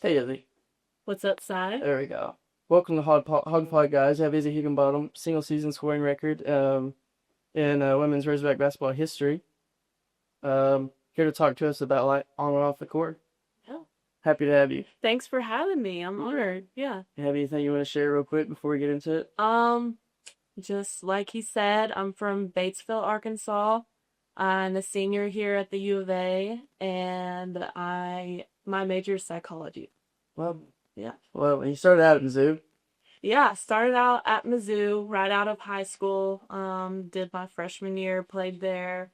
Hey, Izzy. What's up, Si? There we go. Welcome to Hog Pod, guys. I have Izzy Higginbottom, single season scoring record in women's Razorback basketball history. Here to talk to us about like on and off the court. Yeah. Happy to have you. Thanks for having me. I'm honored. Yeah. You have anything you want to share real quick before we get into it? Just like he said, I'm from Batesville, Arkansas. I'm a senior here at the U of A, and my major is psychology. Well, Yeah. well, you started out at Mizzou. Yeah, started out at Mizzou right out of high school. Did my freshman year, played there.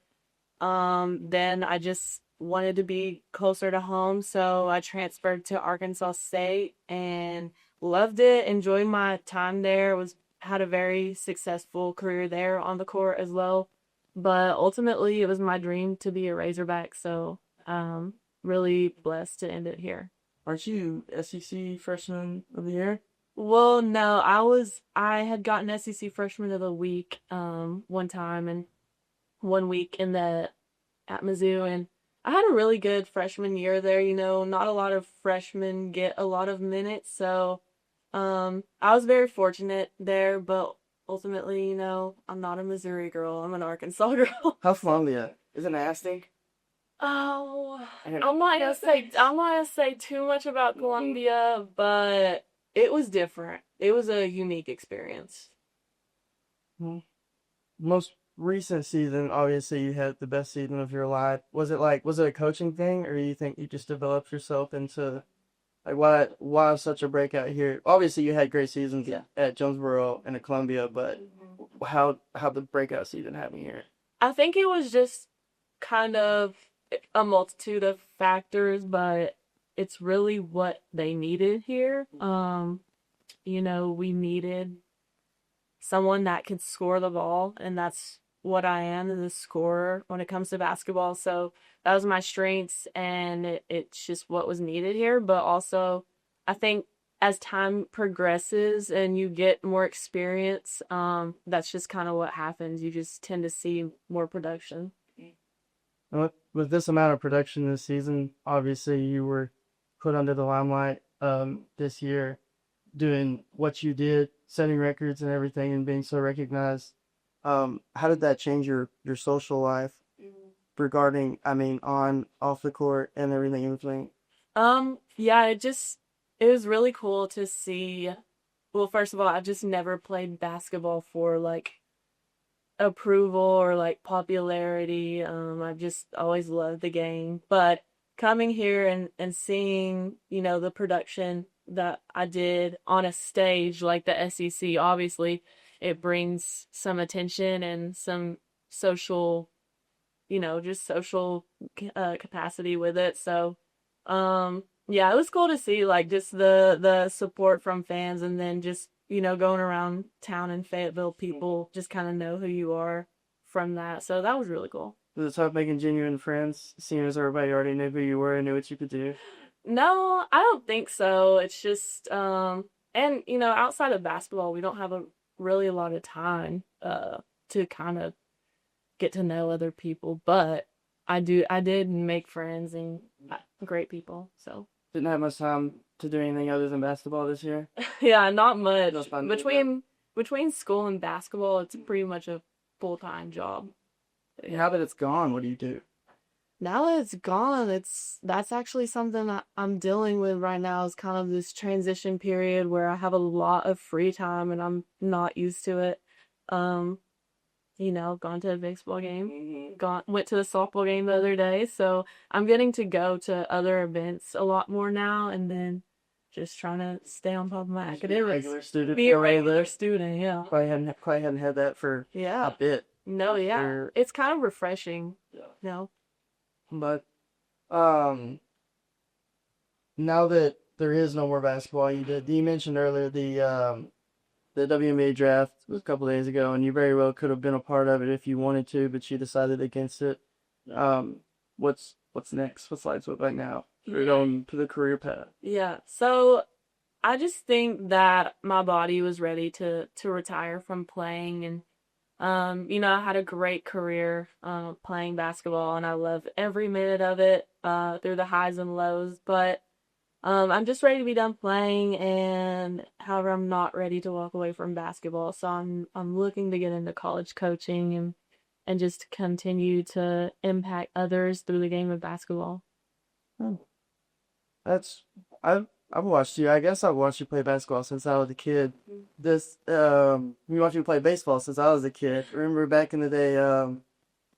Then I just wanted to be closer to home, so I transferred to Arkansas State and loved it. Enjoyed my time there. Was had a very successful career there on the court as well. But ultimately, it was my dream to be a Razorback, so really blessed to end it here. Aren't you SEC freshman of the year? Well, no, I had gotten SEC Freshman of the Week one time and 1 week in the at Mizzou, and I had a really good freshman year there. Not a lot of freshmen get a lot of minutes, so I was very fortunate there. But ultimately, I'm not a Missouri girl. I'm an Arkansas girl. How Columbia? Is it nasty? Oh, I don't- I'm not gonna say too much about Columbia, but it was different. It was a unique experience. Hmm. Most recent season, obviously you had the best season of your life. Was it a coaching thing, or you think you just developed yourself into like why such a breakout here? Obviously you had great seasons at Jonesboro and at Columbia, but how the breakout season happened here? I think it was just kind of a multitude of factors, but it's really what they needed here. We needed someone that could score the ball, and that's what I am, as a scorer when it comes to basketball. So that was my strengths, and it's just what was needed here. But also, I think as time progresses and you get more experience, that's just kind of what happens. You just tend to see more production. And with this amount of production this season, obviously you were put under the limelight this year, doing what you did, setting records and everything, and being so recognized. How did that change your social life regarding, I mean, on off the court and everything in between? Yeah, it was really cool to see. Well, first of all, I've just never played basketball for like approval or like popularity. I've just always loved the game. But coming here and seeing, the production that I did on a stage like the SEC, obviously it brings some attention and some social, just social capacity with it. So, yeah, it was cool to see like just the support from fans, and then just going around town in Fayetteville, people just kind of know who you are from that. So that was really cool. Was it tough making genuine friends, seeing as everybody already knew who you were and knew what you could do? No, I don't think so. It's just and outside of basketball, we don't have really a lot of time to kind of get to know other people, but I did make friends and great people. So Didn't have much time to do anything other than basketball this year. yeah, not much. That's fun. Between school and basketball, it's pretty much a full-time job. Now that it's gone, what do you do? Now that it's gone, that's actually something that I'm dealing with right now, is kind of this transition period where I have a lot of free time and I'm not used to it. Um, gone to a baseball game, went to the softball game the other day, so I'm getting to go to other events a lot more now, and then just trying to stay on top of my academics. Regular student. Be a regular student, yeah. Probably hadn't had that for Yeah. a bit. No, yeah. Or, It's kind of refreshing, yeah. you know. But now that there is no more basketball, you mentioned earlier the WNBA draft was a couple days ago, and you very well could have been a part of it if you wanted to, but you decided against it. What's next? What's life look like now? We're going to the career path. Yeah. So I just think that my body was ready to retire from playing, and I had a great career playing basketball, and I love every minute of it through the highs and lows. But I'm just ready to be done playing, and however, I'm not ready to walk away from basketball. So I'm looking to get into college coaching and just continue to impact others through the game of basketball. Oh, that's I've watched you. I guess I've watched you play basketball since I was a kid. We watched you play baseball since I was a kid. Remember back in the day,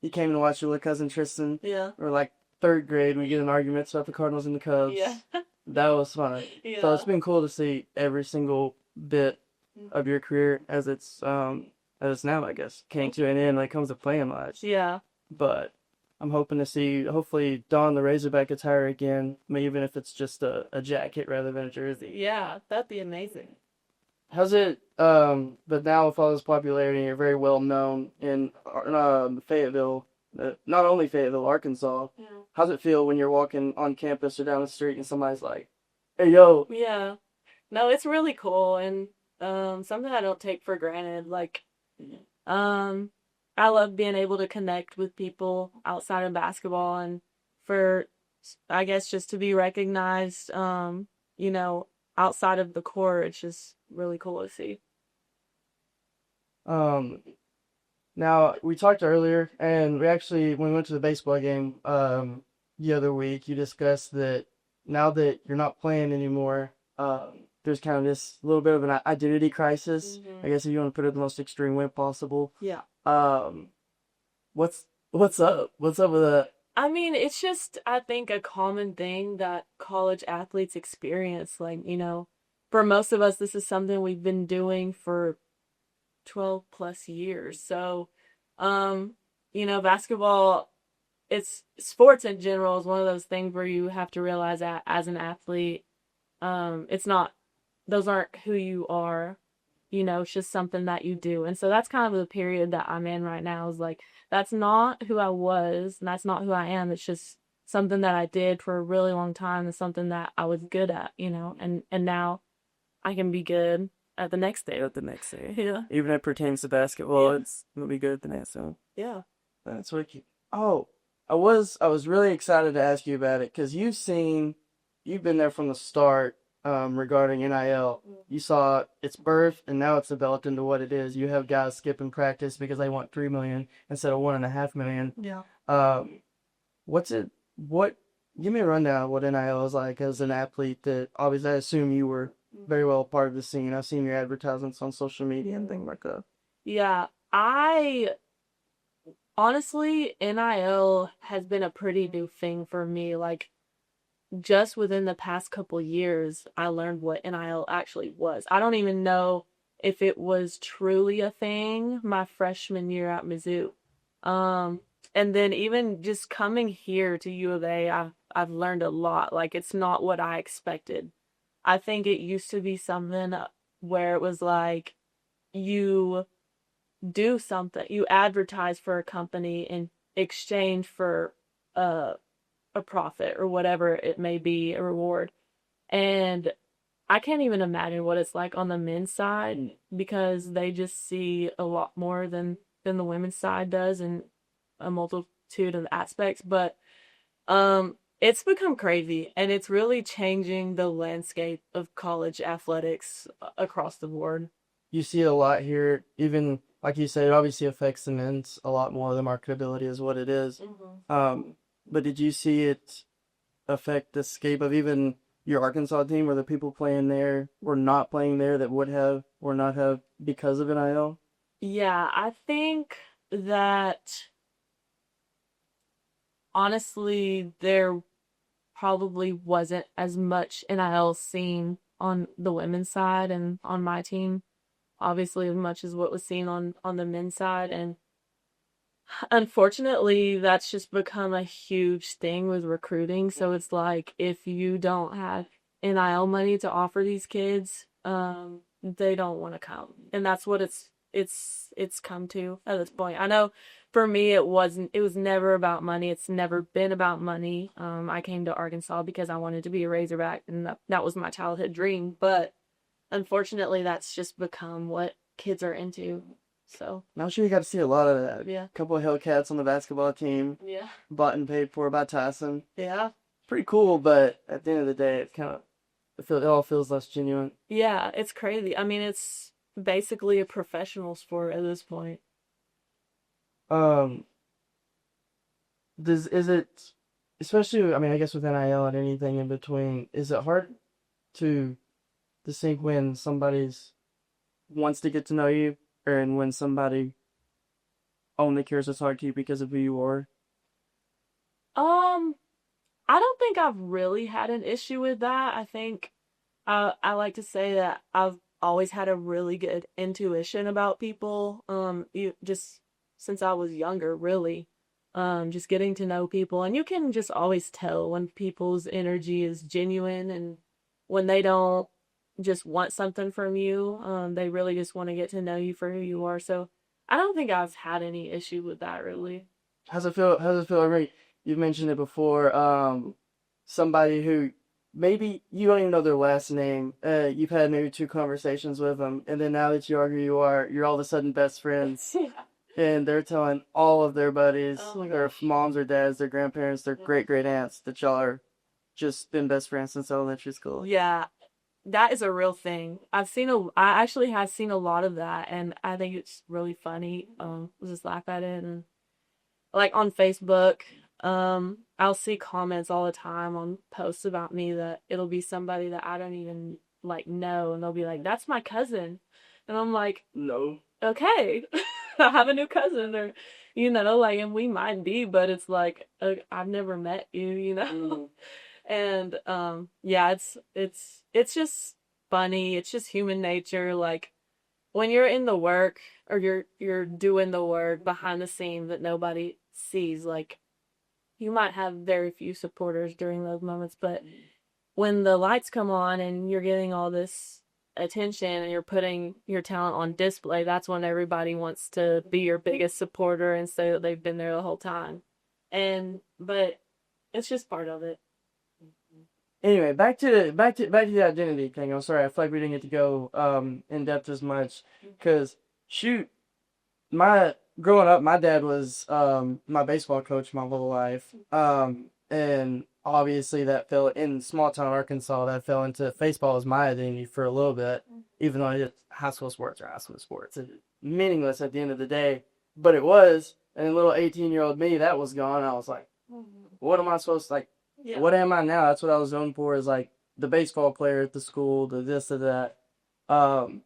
you came to watch your little cousin Tristan. Yeah. Or like third grade, we get in arguments about the Cardinals and the Cubs. Yeah. That was fun. Yeah. So it's been cool to see every single bit of your career as it's now, I guess, came to an end when it comes to playing lives. Yeah. But I'm hoping to see, hopefully, don the Razorback attire again, even if it's just a jacket rather than a jersey. Yeah, that'd be amazing. How's it, but now with all this popularity, you're very well known in Fayetteville, not only Fayetteville, Arkansas. Yeah. How's it feel when you're walking on campus or down the street and somebody's like, hey, yo? Yeah. No, it's really cool, and something I don't take for granted. Like, I love being able to connect with people outside of basketball, and for, I guess, just to be recognized, outside of the court. It's just really cool to see. Now, we talked earlier, and when we went to the baseball game the other week, you discussed that now that you're not playing anymore, there's kind of this little bit of an identity crisis. Mm-hmm. I guess if you want to put it in the most extreme way possible. Yeah. What's up? What's up with that? I mean, it's just, I think, a common thing that college athletes experience. Like, for most of us, this is something we've been doing for 12 plus years. So, basketball, sports in general is one of those things where you have to realize that as an athlete, those aren't who you are. It's just something that you do. And so that's kind of the period that I'm in right now, is like, that's not who I was, and that's not who I am. It's just something that I did for a really long time, and something that I was good at, and now I can be good at the next day. Yeah. Even if it pertains to basketball, Yeah. it'll be good at the next one. Yeah. That's wicked. Oh, I was really excited to ask you about it because you've been there from the start regarding NIL. You saw its birth, and now it's developed into what it is. You have guys skipping practice because they want $3 million instead of $1.5 million. Yeah. Give me a rundown of what NIL is like as an athlete that obviously I assume you were very well part of the scene. I've seen your advertisements on social media and things like that. Yeah. Honestly, NIL has been a pretty new thing for me. Like, just within the past couple years, I learned what NIL actually was. I don't even know if it was truly a thing my freshman year at Mizzou. And then even just coming here to U of A, I've learned a lot. Like, it's not what I expected. I think it used to be something where it was like, you do something, you advertise for a company in exchange for a profit or whatever it may be, a reward. And I can't even imagine what it's like on the men's side, because they just see a lot more than the women's side does in a multitude of aspects. But it's become crazy, and it's really changing the landscape of college athletics across the board. You see it a lot here, even like you said, it obviously affects the men's a lot more. The marketability is what it is. Mm-hmm. But did you see it affect the scape of even your Arkansas team, or the people playing there or not playing there that would have or not have because of NIL? Yeah, I think that honestly, there probably wasn't as much NIL seen on the women's side and on my team, obviously, as much as what was seen on the men's side. And unfortunately, that's just become a huge thing with recruiting. So it's like, if you don't have NIL money to offer these kids, they don't want to come. And that's what it's come to at this point. I know for me, it was never about money. It's never been about money. I came to Arkansas because I wanted to be a Razorback, and that was my childhood dream. But unfortunately, that's just become what kids are into. So I'm sure you got to see a lot of that. Yeah. A couple of Hellcats on the basketball team. Yeah. Bought and paid for by Tyson. Yeah. Pretty cool, but at the end of the day, it's kind of it all feels less genuine. Yeah, it's crazy. I mean, it's basically a professional sport at this point. Um, is it, especially, I mean, I guess with NIL and anything in between, is it hard to distinct when somebody's wants to get to know you, and when somebody only cares to talk to you because of who you are? Um, I don't think I've really had an issue with that. I think I like to say that I've always had a really good intuition about people. Just since I was younger, really. Just getting to know people, and you can just always tell when people's energy is genuine and when they don't just want something from you. They really just want to get to know you for who you are. So I don't think I've had any issue with that, really. How's it feel? How's it feel? I mean, you've mentioned it before. Somebody who maybe you don't even know their last name. You've had maybe two conversations with them, and then now that you are who you are, you're all of a sudden best friends, Yeah. and they're telling all of their buddies, Oh my their gosh. moms or dads, their grandparents, their Yeah. great great aunts that y'all are just been best friends since elementary school. Yeah, that is a real thing. I actually have seen a lot of that, and I think it's really funny. Just laugh at it, and like on Facebook, I'll see comments all the time on posts about me that it'll be somebody that I don't even like know, and they'll be like, "That's my cousin," and I'm like, No. "Okay, I have a new cousin," or like, and we might be, but it's like I've never met you, Mm. and yeah, it's just funny. It's just human nature, like when you're in the work or you're doing the work behind the scenes that nobody sees, like you might have very few supporters during those moments, but when the lights come on and you're getting all this attention and you're putting your talent on display, that's when everybody wants to be your biggest supporter and say that they've been there the whole time. But it's just part of it. Anyway, back to the identity thing. I'm sorry, I feel like we didn't get to go in depth as much because shoot, my growing up, my dad was my baseball coach my whole life, and obviously that fell in small town Arkansas. That fell into baseball as my identity for a little bit, even though it's high school sports are high school sports. It's meaningless at the end of the day, but it was. And little 18-year-old me, that was gone. I was like, what am I supposed to like? Yeah. What am I now? That's what I was known for, is like the baseball player at the school, the this, the that. And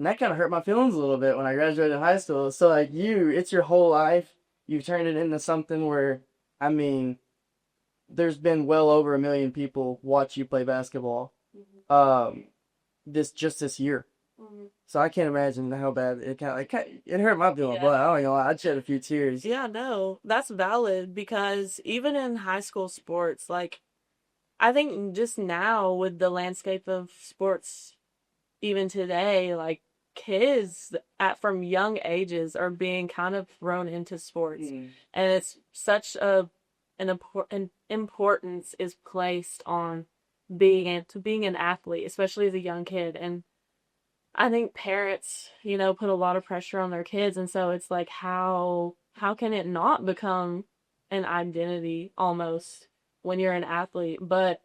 that kind of hurt my feelings a little bit when I graduated high school. So like it's your whole life. You've turned it into something where, I mean, there's been well over 1 million people watch you play basketball. Um, this year. Mm-hmm. So I can't imagine how bad it hurt my feelings. Yeah. But I don't know, I shed a few tears. Yeah, no, that's valid because even in high school sports, like I think just now with the landscape of sports, even today, like kids at from young ages are being kind of thrown into sports, Mm. and it's such an important importance is placed on being an athlete, especially as a young kid, and I think parents, put a lot of pressure on their kids, and so it's like how can it not become an identity almost when you're an athlete? But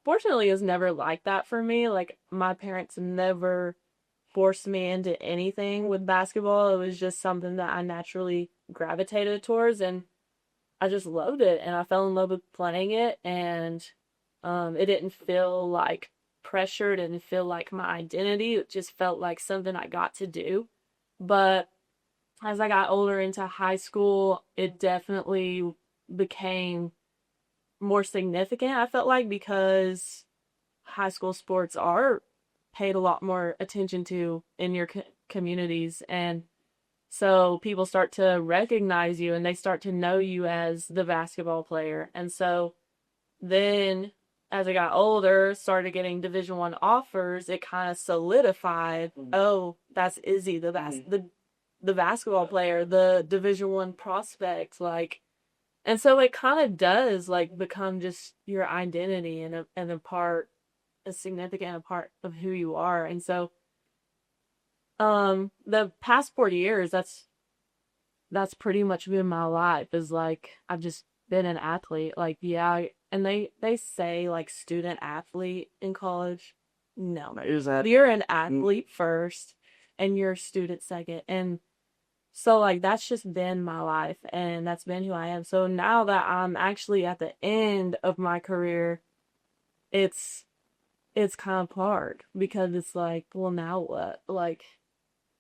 fortunately it was never like that for me. Like my parents never forced me into anything with basketball. It was just something that I naturally gravitated towards, and I just loved it, and I fell in love with playing it, and it didn't feel like pressure, it didn't feel like my identity. It just felt like something I got to do. But as I got older into high school, it definitely became more significant, I felt like, because high school sports are paid a lot more attention to in your communities. And so people start to recognize you and they start to know you as the basketball player. And so then as I got older, started getting Division 1 offers, it kind of solidified, oh, that's Izzy, the basketball player, the Division 1 prospect, like, and so it kind of does like become just your identity and a significant part of who you are. And so the past 4 years, that's pretty much been my life, is like I've just been an athlete. Like, yeah, and they say like student athlete in college. No, Is that you're an athlete first and you're a student second. And so like that's just been my life and that's been who I am. So now that I'm actually at the end of my career, it's kind of hard because it's like, well, now what? Like,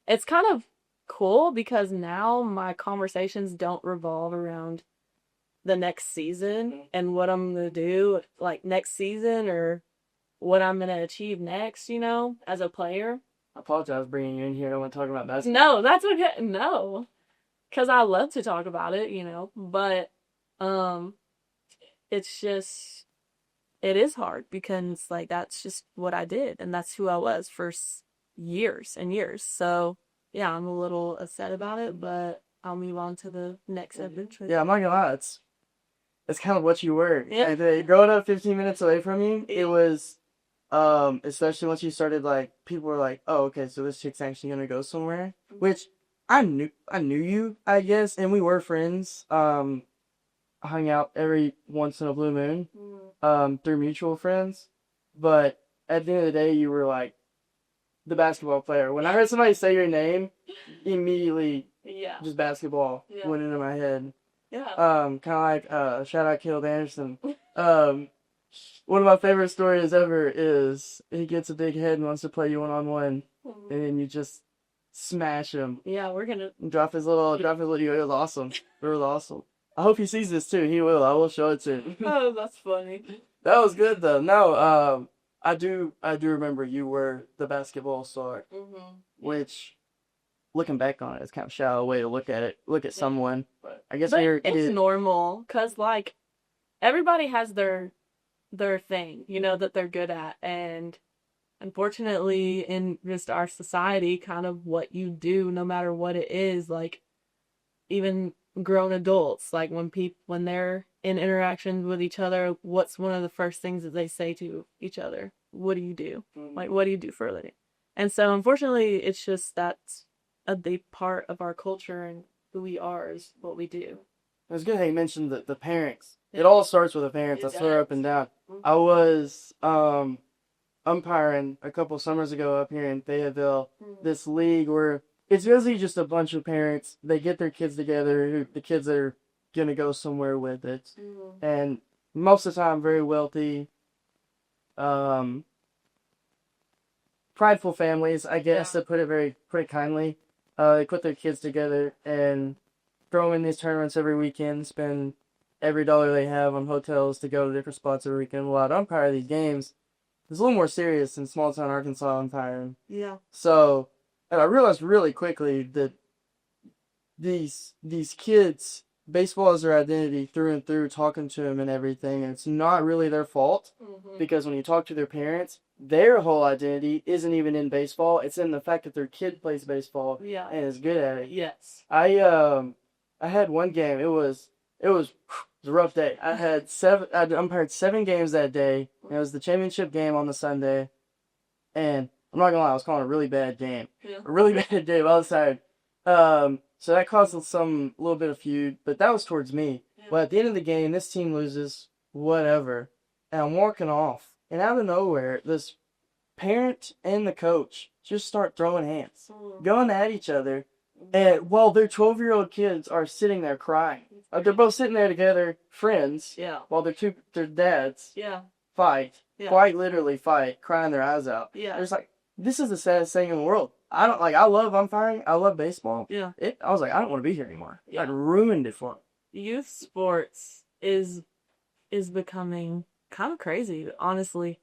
it's kind of cool because now my conversations don't revolve around the next season and what I'm gonna do like next season or what I'm gonna achieve next, as a player. I apologize for bringing you in here. I don't want to talk about basketball. No, that's okay. No, because I love to talk about it, but um, it's just it is hard because like that's just what I did and that's who I was for years and years. So yeah, I'm a little upset about it, but I'll move on to the next adventure. Yeah, I'm not gonna lie. It's kind of what you were. Yeah. And, growing up 15 minutes away from you, it was, especially once you started, like, people were like, oh, okay, so this chick's actually gonna go somewhere. Which, I knew you, I guess, and we were friends, hung out every once in a blue moon, through mutual friends. But at the end of the day, you were, like, the basketball player. When I heard somebody say your name, immediately, just basketball went into my head. Yeah. Kind of like, shout out Caleb Anderson. One of my favorite stories ever is he gets a big head and wants to play you one-on-one, and then you just smash him. Yeah, we're gonna Drop his little. It was awesome. It was awesome. I hope he sees this too. He will. I will show it to him. Oh, that's funny. That was good though. No, I do remember you were the basketball star, which, looking back on it, it's kind of a shallow way to look at it. Look at someone. But I guess it's normal because like everybody has their thing, that they're good at, and unfortunately, in just our society, kind of what you do, no matter what it is, like even grown adults, like when they're in interactions with each other, what's one of the first things that they say to each other? What do you do? Like, what do you do for a living? And so, unfortunately, it's just that's a big part of our culture and who we are is what we do. It was good how you mentioned the parents. It all starts with the parents. I swear up and down. I was umpiring a couple summers ago up here in Fayetteville. This league where it's basically just a bunch of parents. They get their kids together. The kids are gonna go somewhere with it, and most of the time very wealthy, prideful families, I guess, to put it pretty kindly. They put their kids together and throw in these tournaments every weekend, spend every dollar they have on hotels to go to different spots every weekend. Well, I'd umpire these games. It's a little more serious than small town Arkansas umpiring. Yeah. So, and I realized really quickly that these kids, baseball is their identity through and through, talking to them and everything. And it's not really their fault because when you talk to their parents, their whole identity isn't even in baseball. It's in the fact that their kid plays baseball and is good at it. Yes. I had one game. It was a rough day. I umpired 7 games that day. And it was the championship game on the Sunday. And I'm not gonna lie, I was calling a really bad game. Yeah. A really bad game. I was tired. So that caused a little bit of feud, but that was towards me. Yeah. But at the end of the game, this team loses, whatever. And I'm walking off. And out of nowhere, this parent and the coach just start throwing hands, going at each other. And while their 12-year-old kids are sitting there crying. They're both sitting there together, friends. Yeah. While their dads fight. Yeah. Quite literally fight, crying their eyes out. Yeah. It's like, this is the saddest thing in the world. I love umpiring. I love baseball. Yeah. I was like, I don't want to be here anymore. Yeah. I'd ruined it for me. Youth sports is becoming kind of crazy, honestly.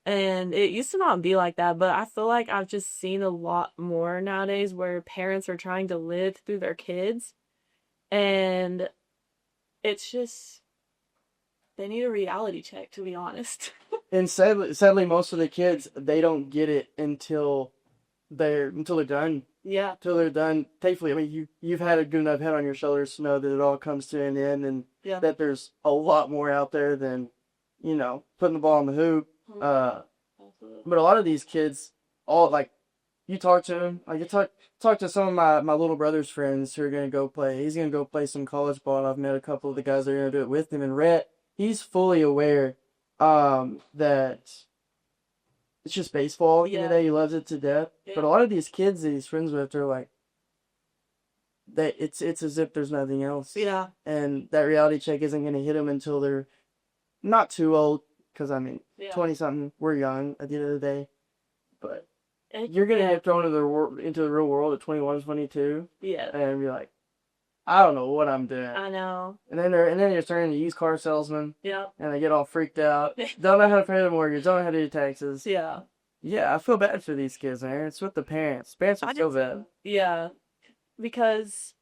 And it used to not be like that, but I feel like I've just seen a lot more nowadays where parents are trying to live through their kids. And it's just, they need a reality check, to be honest. And sadly, most of the kids, they don't get it until they're done. Yeah. Until they're done. Thankfully, I mean, you've had a good enough head on your shoulders to know that it all comes to an end and that there's a lot more out there than, putting the ball in the hoop. But a lot of these kids, you talk to them, you talk to some of my little brother's friends who are going to go play. He's going to go play some college ball, and I've met a couple of the guys that are going to do it with him. And Rhett, he's fully aware that it's just baseball. You know, he loves it to death. Yeah. But a lot of these kids that he's friends with, they're like, it's as if there's nothing else. Yeah. And that reality check isn't going to hit them until they're not too old. Because, I mean, Yeah. 20-something, we're young at the end of the day. But And, you're going to get thrown into the real world at 21, 22. Yeah. And be like, I don't know what I'm doing. I know. And then you're turning to used car salesman. Yeah. And they get all freaked out. Don't know how to pay the mortgage. Don't know how to do taxes. Yeah. Yeah, I feel bad for these kids, man. It's with the parents. Parents are so bad. Yeah. Because,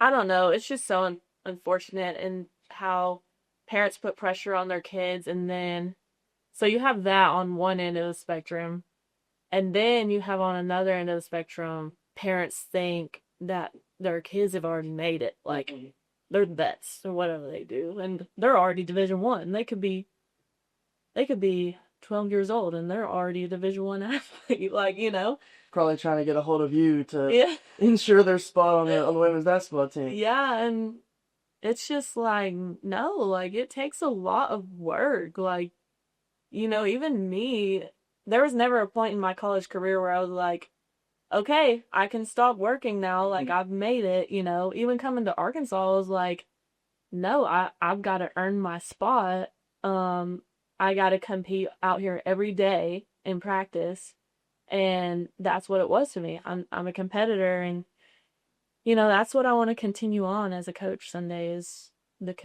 I don't know, it's just so unfortunate in how parents put pressure on their kids, and then, so you have that on one end of the spectrum, and then you have on another end of the spectrum, parents think that their kids have already made it, like, they're vets, or whatever they do, and they're already Division I. They could be 12 years old, and they're already a Division I athlete, like, you know? Probably trying to get a hold of you to ensure their spot on the women's basketball team. Yeah, and it's just like, no, like, it takes a lot of work. Like, you know, even me, there was never a point in my college career where I was like, okay, I can stop working now. Like, I've made it, you know. Even coming to Arkansas, I was like, no, I've got to earn my spot. I got to compete out here every day in practice. And that's what it was to me. I'm a competitor, and you know, that's what I want to continue on as a coach someday, is the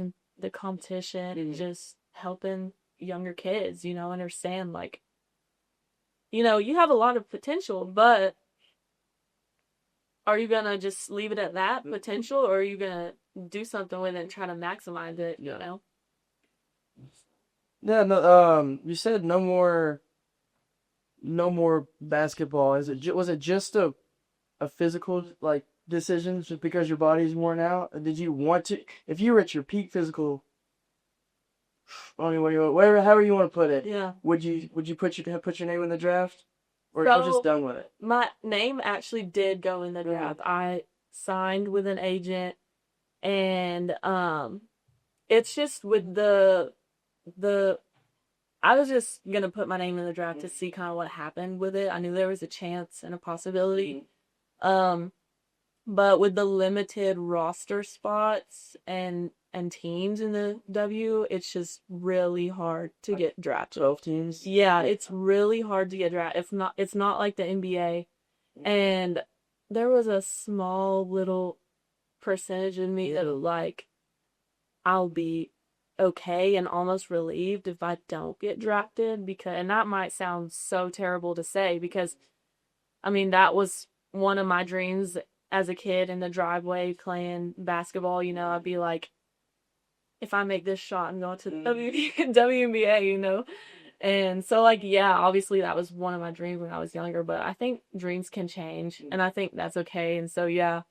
competition and just helping younger kids, you know, understand, like, you know, you have a lot of potential, but are you going to just leave it at that potential, or are you going to do something with it and try to maximize it, you know? Yeah, no, you said no more basketball. Was it just a physical, like, decision just because your body's worn out? Or did you want to, if you were at your peak physical, I mean, however you want to put it, would you put your name in the draft, or you're just done with it? My name actually did go in the draft. I signed with an agent, and it's just with the I was just gonna put my name in the draft to see kind of what happened with it. I knew there was a chance and a possibility. But with the limited roster spots and teams in the W, it's just really hard to get drafted. 12 teams? Yeah, it's really hard to get drafted. It's not like the NBA. And there was a small little percentage in me that was like, I'll be okay and almost relieved if I don't get drafted, and that might sound so terrible to say, because I mean, that was one of my dreams as a kid in the driveway playing basketball. You know, I'd be like, if I make this shot, I'm going to the WNBA, you know? And so, like, yeah, obviously that was one of my dreams when I was younger, but I think dreams can change, and I think that's okay. And so, yeah,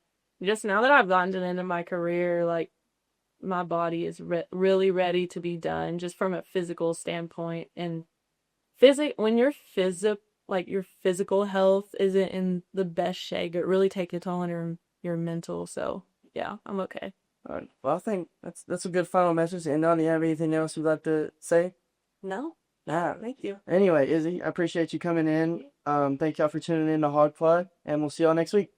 just now that I've gotten to the end of my career, like, my body is really ready to be done, just from a physical standpoint. And when your physical health isn't in the best shape, it really takes a toll on your mental. So yeah, I'm okay. All right. Well, I think that's a good final message. And do you have anything else you'd like to say? No. Nah. Thank you. Anyway, Izzy, I appreciate you coming in. Thank y'all for tuning in to Hog Plug, and we'll see y'all next week.